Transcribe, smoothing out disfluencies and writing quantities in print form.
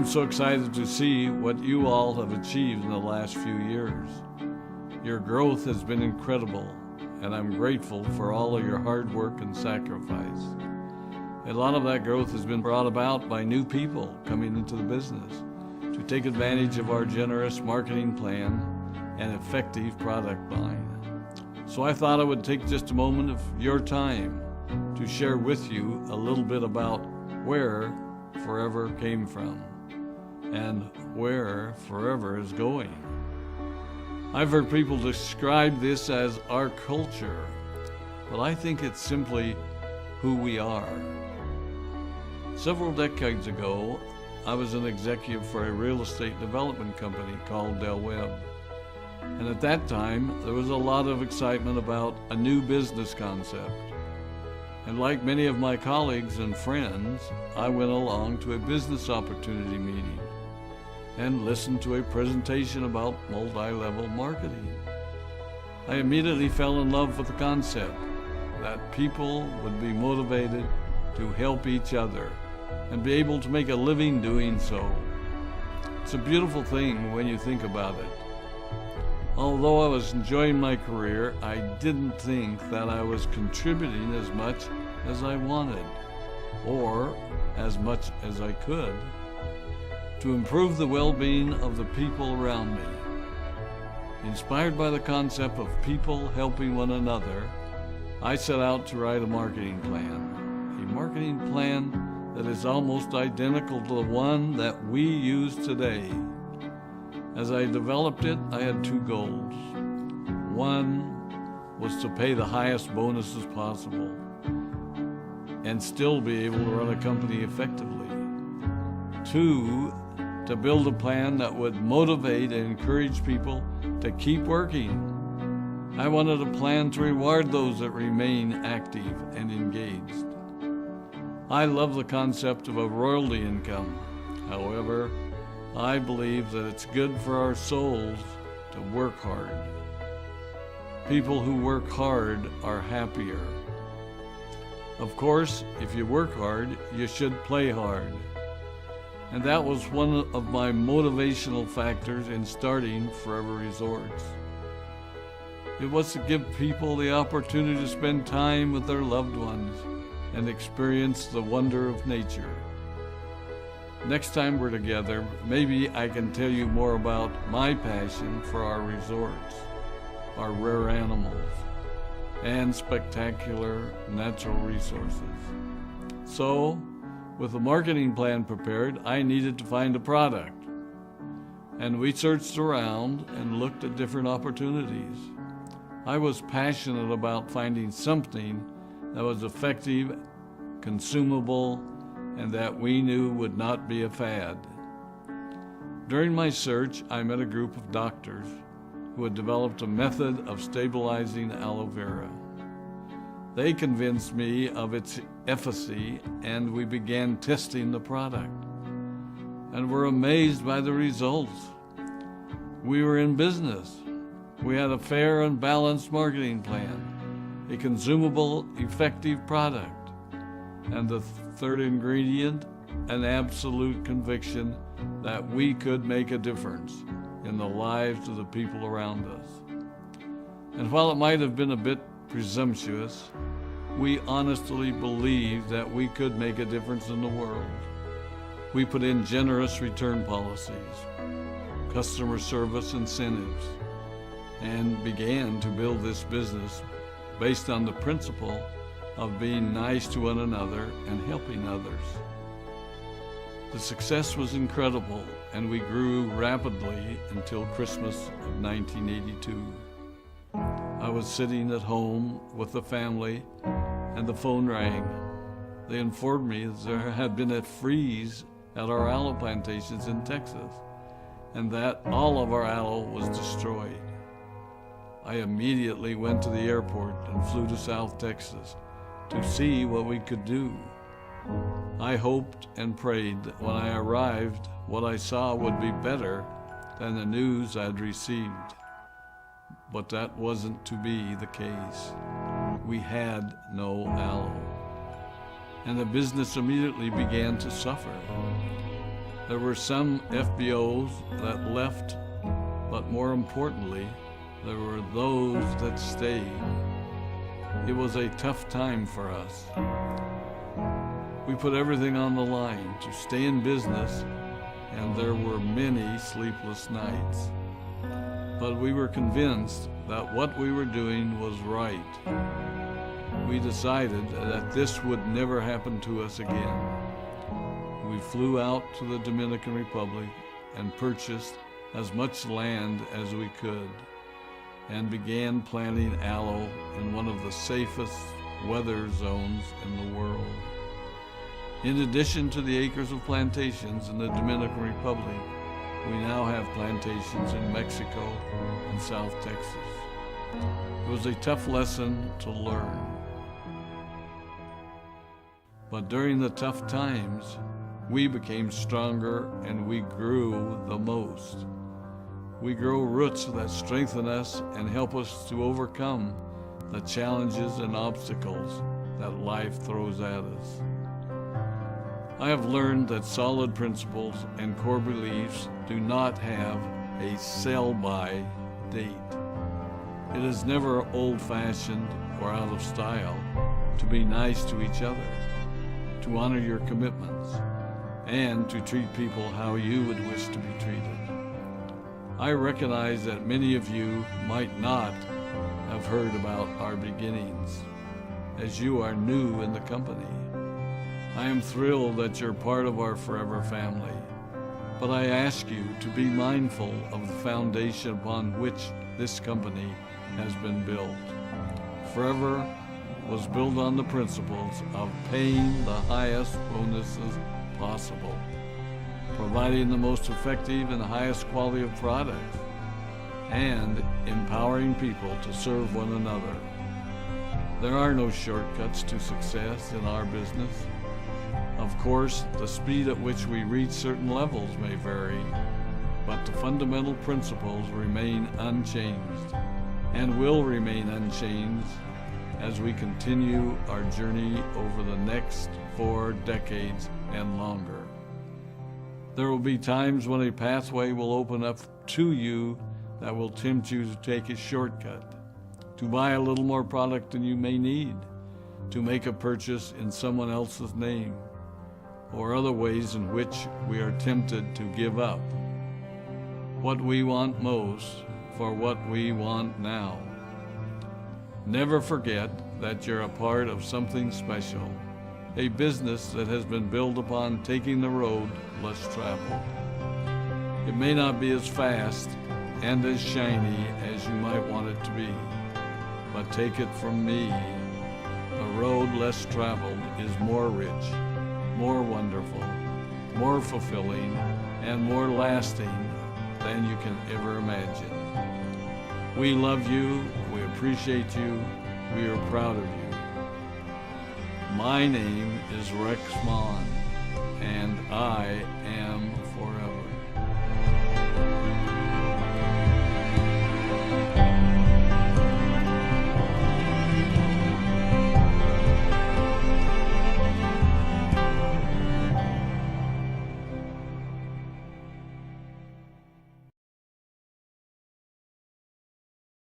I'm so excited to see what you all have achieved in the last few years. Your growth has been incredible, and I'm grateful for all of your hard work and sacrifice. A lot of that growth has been brought about by new people coming into the business to take advantage of our generous marketing plan and effective product line. So I thought I would take just a moment of your time to share with you a little bit about where Forever came from and where Forever is going. I've heard people describe this as our culture, but I think it's simply who we are. Several decades ago, I was an executive for a real estate development company called Del Webb. And at that time, there was a lot of excitement about a new business concept. And like many of my colleagues and friends, I went along to a business opportunity meeting and listened to a presentation about multi-level marketing. I immediately fell in love with the concept that people would be motivated to help each other and be able to make a living doing so. It's a beautiful thing when you think about it. Although I was enjoying my career, I didn't think that I was contributing as much as I wanted, or as much as I could, to improve the well-being of the people around me. Inspired by the concept of people helping one another, I set out to write a marketing plan that is almost identical to the one that we use today. As I developed it, I had two goals. One was to pay the highest bonuses possible and still be able to run a company effectively. Two, to build a plan that would motivate and encourage people to keep working. I wanted a plan to reward those that remain active and engaged. I love the concept of a royalty income. However, I believe that it's good for our souls to work hard. People who work hard are happier. Of course, if you work hard, you should play hard. And that was one of my motivational factors in starting Forever Resorts. It was to give people the opportunity to spend time with their loved ones and experience the wonder of nature. Next time we're together, maybe I can tell you more about my passion for our resorts, our rare animals, and spectacular natural resources. So, with the marketing plan prepared, I needed to find a product. And we searched around and looked at different opportunities. I was passionate about finding something that was effective, consumable, and that we knew would not be a fad. During my search, I met a group of doctors who had developed a method of stabilizing aloe vera. They convinced me of its efficacy, and we began testing the product, and were amazed by the results. We were in business. We had a fair and balanced marketing plan, a consumable, effective product, and the third ingredient, an absolute conviction that we could make a difference in the lives of the people around us. And while it might have been a bit presumptuous, we honestly believed that we could make a difference in the world. We put in generous return policies, customer service incentives, and began to build this business based on the principle of being nice to one another and helping others. The success was incredible, and we grew rapidly until Christmas of 1982. I was sitting at home with the family, and the phone rang. They informed me that there had been a freeze at our aloe plantations in Texas, and that all of our aloe was destroyed. I immediately went to the airport and flew to South Texas to see what we could do. I hoped and prayed that when I arrived, what I saw would be better than the news I'd received. But that wasn't to be the case. We had no aloe, and the business immediately began to suffer. There were some FBOs that left, but more importantly, there were those that stayed. It was a tough time for us. We put everything on the line to stay in business, and there were many sleepless nights. But we were convinced that what we were doing was right. We decided that this would never happen to us again. We flew out to the Dominican Republic and purchased as much land as we could and began planting aloe in one of the safest weather zones in the world. In addition to the acres of plantations in the Dominican Republic, we now have plantations in Mexico and South Texas. It was a tough lesson to learn. But during the tough times, we became stronger and we grew the most. We grow roots that strengthen us and help us to overcome the challenges and obstacles that life throws at us. I have learned that solid principles and core beliefs do not have a sell-by date. It is never old-fashioned or out of style to be nice to each other, to honor your commitments, and to treat people how you would wish to be treated. I recognize that many of you might not have heard about our beginnings, as you are new in the company. I am thrilled that you're part of our Forever family, but I ask you to be mindful of the foundation upon which this company has been built. Forever was built on the principles of paying the highest bonuses possible, providing the most effective and highest quality of products, and empowering people to serve one another. There are no shortcuts to success in our business. Of course, the speed at which we reach certain levels may vary, but the fundamental principles remain unchanged and will remain unchanged as we continue our journey over the next 4 decades and longer. There will be times when a pathway will open up to you that will tempt you to take a shortcut, to buy a little more product than you may need, to make a purchase in someone else's name, or other ways in which we are tempted to give up what we want most for what we want now. Never forget that you're a part of something special, a business that has been built upon taking the road less traveled. It may not be as fast and as shiny as you might want it to be, but take it from me, the road less traveled is more rich, more wonderful, more fulfilling, and more lasting than you can ever imagine. We love you, we appreciate you, we are proud of you. My name is Rex Mon, and I am